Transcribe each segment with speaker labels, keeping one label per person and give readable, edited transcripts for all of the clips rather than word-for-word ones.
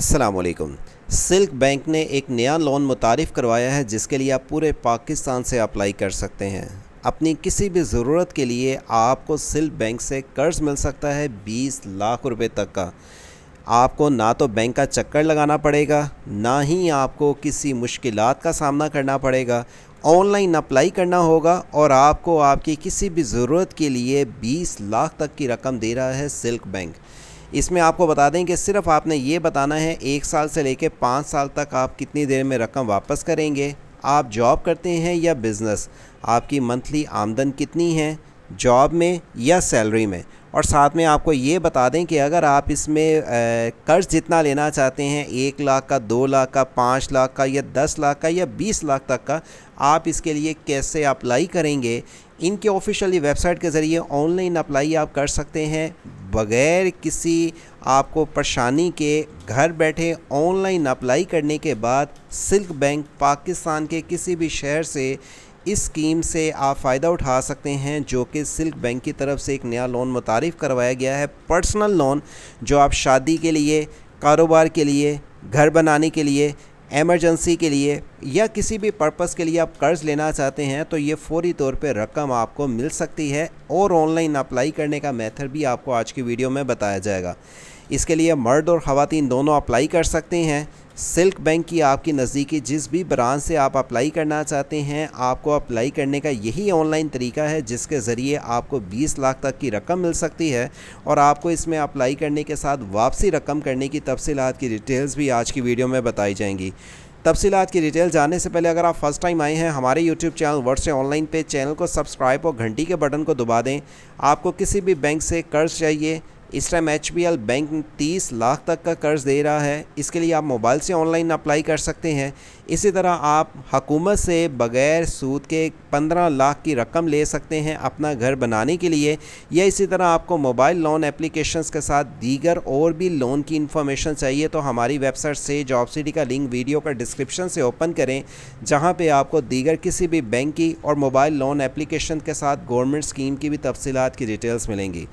Speaker 1: अस्सलामुअलैकुम। Silk bank ने एक नया लोन मुतारिफ़ करवाया है जिसके लिए आप पूरे पाकिस्तान से अप्लाई कर सकते हैं। अपनी किसी भी ज़रूरत के लिए आपको सिल्क बैंक से कर्ज़ मिल सकता है 20 लाख रुपए तक का। आपको ना तो बैंक का चक्कर लगाना पड़ेगा, ना ही आपको किसी मुश्किलात का सामना करना पड़ेगा। ऑनलाइन अप्लाई करना होगा और आपको आपकी किसी भी ज़रूरत के लिए 20 लाख तक की रकम दे रहा है सिल्क बैंक। इसमें आपको बता दें कि सिर्फ आपने ये बताना है 1 साल से लेकर 5 साल तक आप कितनी देर में रकम वापस करेंगे, आप जॉब करते हैं या बिज़नेस, आपकी मंथली आमदन कितनी है जॉब में या सैलरी में, और साथ में आपको ये बता दें कि अगर आप इसमें कर्ज़ जितना लेना चाहते हैं 1 लाख का, 2 लाख का, 5 लाख का या 10 लाख का या 20 लाख तक का, आप इसके लिए कैसे अप्लाई करेंगे। इनके ऑफिशियली वेबसाइट के ज़रिए ऑनलाइन अप्लाई आप कर सकते हैं बग़ैर किसी आपको परेशानी के। घर बैठे ऑनलाइन अप्लाई करने के बाद सिल्क बैंक पाकिस्तान के किसी भी शहर से इस स्कीम से आप फ़ायदा उठा सकते हैं, जो कि सिल्क बैंक की तरफ से एक नया लोन मुतारिफ़ करवाया गया है। पर्सनल लोन जो आप शादी के लिए, कारोबार के लिए, घर बनाने के लिए, एमरजेंसी के लिए या किसी भी पर्पज़ के लिए आप कर्ज़ लेना चाहते हैं तो ये फ़ौरी तौर पे रकम आपको मिल सकती है। और ऑनलाइन अप्लाई करने का मेथड भी आपको आज की वीडियो में बताया जाएगा। इसके लिए मर्द और ख़वातीन दोनों अप्लाई कर सकते हैं। सिल्क बैंक की आपकी नज़दीकी जिस भी ब्रांच से आप अप्लाई करना चाहते हैं, आपको अप्लाई करने का यही ऑनलाइन तरीका है जिसके ज़रिए आपको 20 लाख तक की रकम मिल सकती है। और आपको इसमें अप्लाई करने के साथ वापसी रकम करने की तफसीलात की डिटेल्स भी आज की वीडियो में बताई जाएंगी। तफसीलात की डिटेल जानने से पहले अगर आप फ़र्स्ट टाइम आए हैं हमारे यूट्यूब चैनल वर्ड से ऑनलाइन पे, चैनल को सब्सक्राइब और घंटी के बटन को दबा दें। आपको किसी भी बैंक से कर्ज़ चाहिए, इस टाइम HBL बैंक 30 लाख तक का कर्ज़ दे रहा है। इसके लिए आप मोबाइल से ऑनलाइन अप्लाई कर सकते हैं। इसी तरह आप हुकूमत से बग़ैर सूद के 15 लाख की रकम ले सकते हैं अपना घर बनाने के लिए। या इसी तरह आपको मोबाइल लोन एप्लीकेशंस के साथ दीगर और भी लोन की इन्फॉर्मेशन चाहिए तो हमारी वेबसाइट से जॉब सिटी का लिंक वीडियो का डिस्क्रिप्शन से ओपन करें, जहां पे आपको दीगर किसी भी बैंक की और मोबाइल लोन एप्लीकेशन के साथ गवर्नमेंट स्कीम की भी तफसीलात की डिटेल्स मिलेंगी।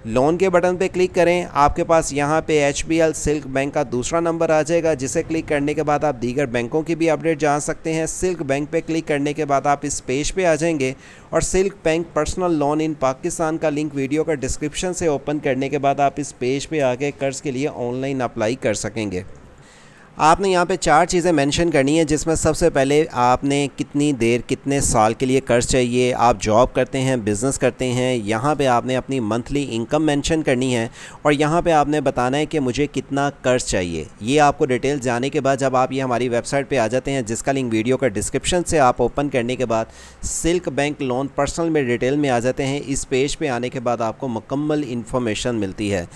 Speaker 1: लोन के बटन पे क्लिक करें, आपके पास यहाँ पे HBL सिल्क बैंक का दूसरा नंबर आ जाएगा, जिसे क्लिक करने के बाद आप दीगर बैंकों की भी अपडेट जान सकते हैं। सिल्क बैंक पे क्लिक करने के बाद आप इस पेज पे आ जाएंगे और silk bank personal loan in Pakistan का लिंक वीडियो का डिस्क्रिप्शन से ओपन करने के बाद आप इस पेज पे आके कर्ज़ के लिए ऑनलाइन अप्लाई कर सकेंगे। आपने यहाँ पे 4 चीज़ें मेंशन करनी है, जिसमें सबसे पहले आपने कितनी देर, कितने साल के लिए कर्ज़ चाहिए, आप जॉब करते हैं, बिज़नेस करते हैं, यहाँ पे आपने अपनी मंथली इनकम मेंशन करनी है और यहाँ पे आपने बताना है कि मुझे कितना कर्ज़ चाहिए। ये आपको डिटेल जाने के बाद जब आप ये हमारी वेबसाइट पे आ जाते हैं, जिसका लिंक वीडियो का डिस्क्रिप्शन से आप ओपन करने के बाद सिल्क बैंक लोन पर्सनल में डिटेल में आ जाते हैं। इस पेज पर आने के बाद आपको मुकम्मल इन्फॉर्मेशन मिलती है।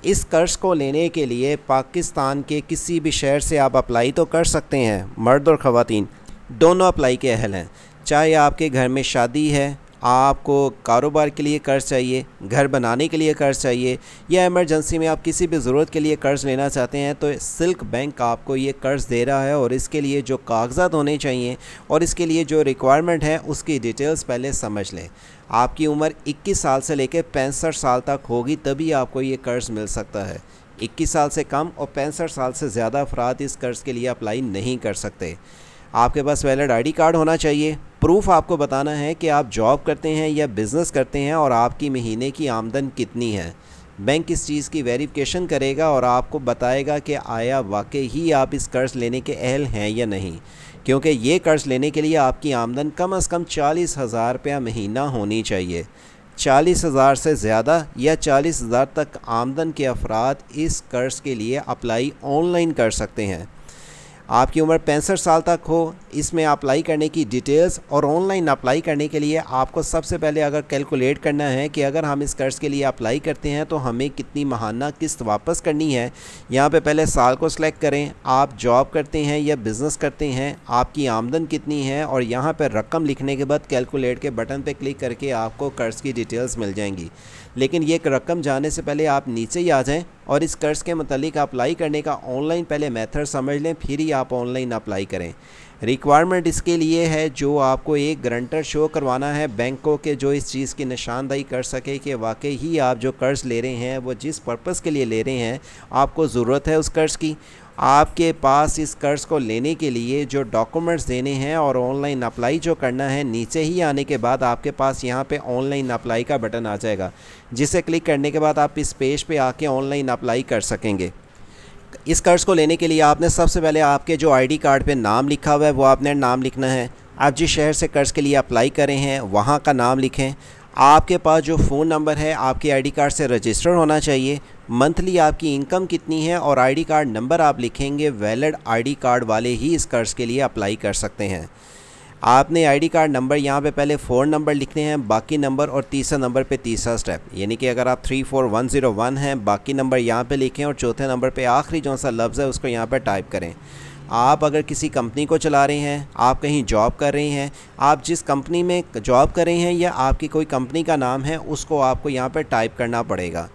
Speaker 1: इस कर्ज़ को लेने के लिए पाकिस्तान के किसी भी शहर से आप अप्लाई तो कर सकते हैं। मर्द और ख़वातीन दोनों अप्लाई के अहल हैं। चाहे आपके घर में शादी है, आपको कारोबार के लिए कर्ज़ चाहिए, घर बनाने के लिए कर्ज़ चाहिए या इमरजेंसी में आप किसी भी ज़रूरत के लिए कर्ज़ लेना चाहते हैं, तो सिल्क बैंक आपको ये कर्ज़ दे रहा है। और इसके लिए जो कागज़ात होने चाहिए और इसके लिए जो रिक्वायरमेंट है उसकी डिटेल्स पहले समझ लें। आपकी उम्र 21 साल से लेकर 65 साल तक होगी, तभी आपको ये कर्ज़ मिल सकता है। 21 साल से कम और 65 साल से ज़्यादा अफराद इस कर्ज़ के लिए अप्लाई नहीं कर सकते। आपके पास वैलिड ID कार्ड होना चाहिए। प्रूफ आपको बताना है कि आप जॉब करते हैं या बिज़नेस करते हैं और आपकी महीने की आमदन कितनी है। बैंक इस चीज़ की वेरिफिकेशन करेगा और आपको बताएगा कि आया वाकई ही आप इस कर्ज़ लेने के अहल हैं या नहीं, क्योंकि ये कर्ज़ लेने के लिए आपकी आमदन कम से कम 40,000 रुपया महीना होनी चाहिए। 40,000 से ज़्यादा या 40,000 तक आमदन के अफराद इस कर्ज़ के लिए अप्लाई ऑनलाइन कर सकते हैं। आपकी उम्र 65 साल तक हो। इसमें अप्लाई करने की डिटेल्स और ऑनलाइन अप्लाई करने के लिए आपको सबसे पहले अगर कैलकुलेट करना है कि अगर हम इस कर्ज़ के लिए अप्लाई करते हैं तो हमें कितनी माहाना किस्त वापस करनी है। यहाँ पे पहले साल को सिलेक्ट करें, आप जॉब करते हैं या बिज़नेस करते हैं, आपकी आमदन कितनी है, और यहाँ पर रकम लिखने के बाद कैलकुलेट के बटन पर क्लिक करके आपको कर्ज़ की डिटेल्स मिल जाएंगी। लेकिन ये रकम जाने से पहले आप नीचे ही आ जाएं और इस कर्ज़ के मतलब अप्लाई करने का ऑनलाइन पहले मेथड समझ लें, फिर ही आप ऑनलाइन अप्लाई करें। रिक्वायरमेंट इसके लिए है जो आपको एक गारंटर शो करवाना है बैंक को कि जो इस चीज़ की निशानदाही कर सके कि वाकई ही आप जो कर्ज़ ले रहे हैं वो जिस पर्पज़ के लिए ले रहे हैं आपको ज़रूरत है उस कर्ज़ की। आपके पास इस कर्ज़ को लेने के लिए जो डॉक्यूमेंट्स देने हैं और ऑनलाइन अप्लाई जो करना है, नीचे ही आने के बाद आपके पास यहाँ पे ऑनलाइन अप्लाई का बटन आ जाएगा, जिसे क्लिक करने के बाद आप इस पेज पे आके ऑनलाइन अप्लाई कर सकेंगे। इस कर्ज़ को लेने के लिए आपने सबसे पहले आपके जो आईडी कार्ड पे नाम लिखा हुआ है वो आपने नाम लिखना है। आप जिस शहर से कर्ज़ के लिए अप्लाई करें हैं वहाँ का नाम लिखें। आपके पास जो फ़ोन नंबर है आपके आईडी कार्ड से रजिस्टर होना चाहिए। मंथली आपकी इनकम कितनी है और आईडी कार्ड नंबर आप लिखेंगे। वैलिड आईडी कार्ड वाले ही इस कर्ज़ के लिए अप्लाई कर सकते हैं। आपने आईडी कार्ड नंबर यहाँ पे पहले 4 नंबर लिखने हैं, बाकी नंबर और तीसरा नंबर पे तीसरा स्टेप, यानी कि अगर आप 34101 हैं बाकी नंबर यहाँ पे लिखें और चौथे नंबर पे आखिरी जो सा लफ्ज़ है उसको यहाँ पे टाइप करें। आप अगर किसी कंपनी को चला रहे हैं, आप कहीं जॉब कर रहे हैं, आप जिस कंपनी में जॉब कर रहे हैं या आपकी कोई कंपनी का नाम है उसको आपको यहाँ पर टाइप करना पड़ेगा।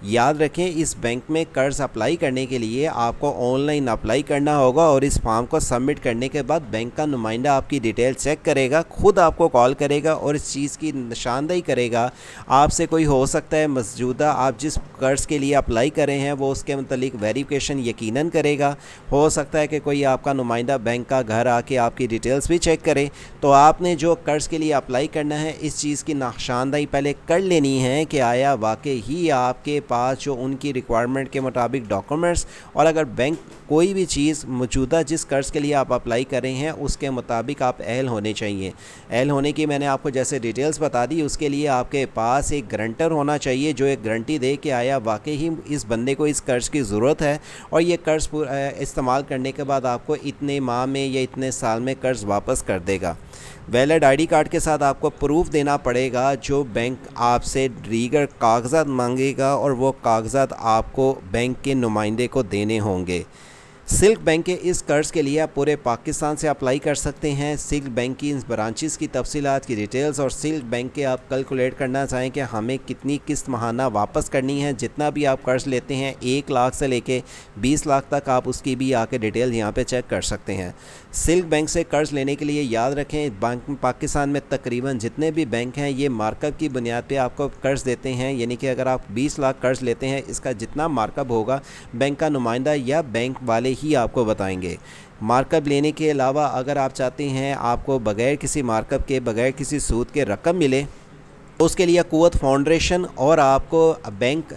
Speaker 1: याद रखें, इस बैंक में कर्ज़ अप्लाई करने के लिए आपको ऑनलाइन अप्लाई करना होगा और इस फॉर्म को सबमिट करने के बाद बैंक का नुमाइंदा आपकी डिटेल चेक करेगा, खुद आपको कॉल करेगा और इस चीज़ की निशानदेही करेगा। आपसे कोई हो सकता है मौजूदा आप जिस कर्ज़ के लिए अप्लाई कर रहे हैं वो उसके मतलब वेरिफिकेशन यकीनन करेगा। हो सकता है कि कोई आपका नुमाइंदा बैंक का घर आके आपकी डिटेल्स भी चेक करे। तो आपने जो कर्ज़ के लिए अप्लाई करना है इस चीज़ की निशानदेही पहले कर लेनी है कि आया वाकई ही आपके पास जो उनकी रिक्वायरमेंट के मुताबिक डॉक्यूमेंट्स और अगर बैंक कोई भी चीज़ मौजूदा जिस कर्ज़ के लिए आप अप्लाई कर रहे हैं उसके मुताबिक आप अहल होने चाहिए। अहल होने की मैंने आपको जैसे डिटेल्स बता दी, उसके लिए आपके पास एक गारंटर होना चाहिए जो एक गारंटी दे कि आया वाकई ही इस बंदे को इस कर्ज़ की ज़रूरत है और ये कर्ज़ इस्तेमाल करने के बाद आपको इतने माह में या इतने साल में कर्ज़ वापस कर देगा। वैलिड आईडी कार्ड के साथ आपको प्रूफ देना पड़ेगा जो बैंक आपसे दीगर कागजात मांगेगा और वो कागजात आपको बैंक के नुमाइंदे को देने होंगे। सिल्क बैंक के इस कर्ज़ के लिए आप पूरे पाकिस्तान से अप्लाई कर सकते हैं। सिल्क बैंक की इन ब्रांचेस की तफसीलात की डिटेल्स और सिल्क बैंक के आप कैलकुलेट करना चाहें कि हमें कितनी किस्त माहाना वापस करनी है, जितना भी आप कर्ज़ लेते हैं 1 लाख से लेके 20 लाख तक आप उसकी भी आके डिटेल यहाँ पे चेक कर सकते हैं। सिल्क बैंक से कर्ज़ लेने के लिए याद रखें, बैंक पाकिस्तान में तकरीबन जितने भी बैंक हैं ये मार्कअप की बुनियाद पे आपको कर्ज़ देते हैं, यानी कि अगर आप 20 लाख कर्ज़ लेते हैं इसका जितना मार्कअप होगा बैंक का नुमाइंदा या बैंक वाले ही आपको बताएंगे। मार्कअप लेने के अलावा अगर आप चाहते हैं आपको बगैर किसी मार्कअप के बगैर किसी सूद के रकम मिले तो उसके लिए कुव्वत फाउंडेशन और आपको बैंक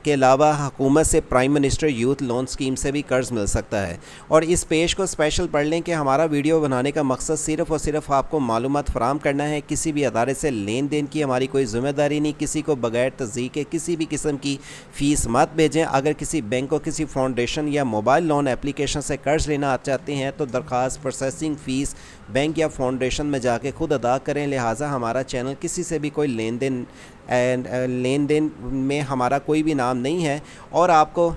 Speaker 1: के अलावा हुकूमत से prime minister youth loan scheme से भी कर्ज़ मिल सकता है। और इस पेज को स्पेशल पढ़ लें कि हमारा वीडियो बनाने का मकसद सिर्फ़ और सिर्फ आपको मालूमात फराहम करना है। किसी भी अदारे से लेन देन की हमारी कोई ज़िम्मेदारी नहीं। किसी को बगैर तस्दीक के किसी भी किस्म की फ़ीस मत भेजें। अगर किसी बैंक को किसी फाउंडेशन या मोबाइल लोन एप्लीकेशन से कर्ज़ लेना चाहते हैं तो दरख्वास्त प्रोसेसिंग फ़ीस बैंक या फाउंडेशन में जाके खुद अदा करें। लिहाजा हमारा चैनल किसी से भी कोई लेन देन में हमारा कोई भी नाम नहीं है और आपको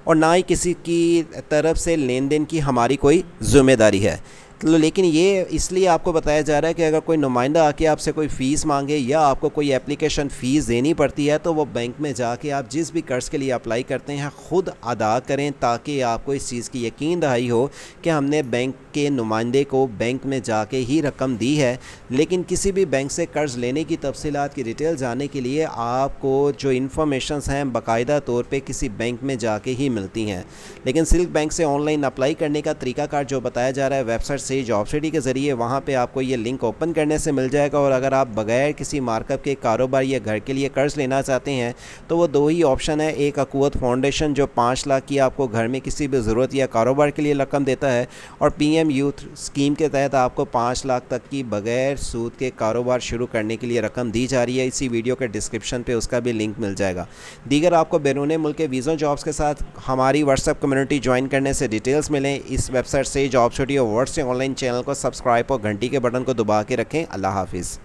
Speaker 1: और ना ही किसी की तरफ से लेन देन की हमारी कोई ज़िम्मेदारी है। लेकिन ये इसलिए आपको बताया जा रहा है कि अगर कोई नुमाइंदा आके आपसे कोई फ़ीस मांगे या आपको कोई एप्लीकेशन फ़ीस देनी पड़ती है तो वो बैंक में जाके आप जिस भी कर्ज़ के लिए अप्लाई करते हैं ख़ुद अदा करें, ताकि आपको इस चीज़ की यकीन दहाई हो कि हमने बैंक के नुमाइंदे को बैंक में जाके ही रकम दी है। लेकिन किसी भी बैंक से कर्ज़ लेने की तफसीलात की डिटेल जानने के लिए आपको जो इन्फॉर्मेशंस हैं बाकायदा तौर पे किसी बैंक में जाके ही मिलती हैं। लेकिन सिल्क बैंक से ऑनलाइन अप्लाई करने का तरीकाकार जो बताया जा रहा है वेबसाइट से जॉब सिटी के ज़रिए, वहाँ पे आपको ये लिंक ओपन करने से मिल जाएगा। और अगर आप बगैर किसी मार्कअप के कारोबार या घर के लिए कर्ज़ लेना चाहते हैं तो वो 2 ही ऑप्शन है। एक अक़ुव्वत फाउंडेशन जो 5 लाख की आपको घर में किसी भी ज़रूरत या कारोबार के लिए रकम देता है, और PM यूथ स्कीम के तहत आपको 5 लाख तक की बगैर सूद के कारोबार शुरू करने के लिए रकम दी जा रही है। इसी वीडियो के डिस्क्रिप्शन पे उसका भी लिंक मिल जाएगा। दीगर आपको बैरून मुल्क के वीज़ा जॉब्स के साथ हमारी व्हाट्सएप कम्युनिटी ज्वाइन करने से डिटेल्स मिलें। इस वेबसाइट से जॉब सिटी और वर्ड से ऑनलाइन चैनल को सब्सक्राइब और घंटी के बटन को दबा के रखें। अल्लाह हाफिज़।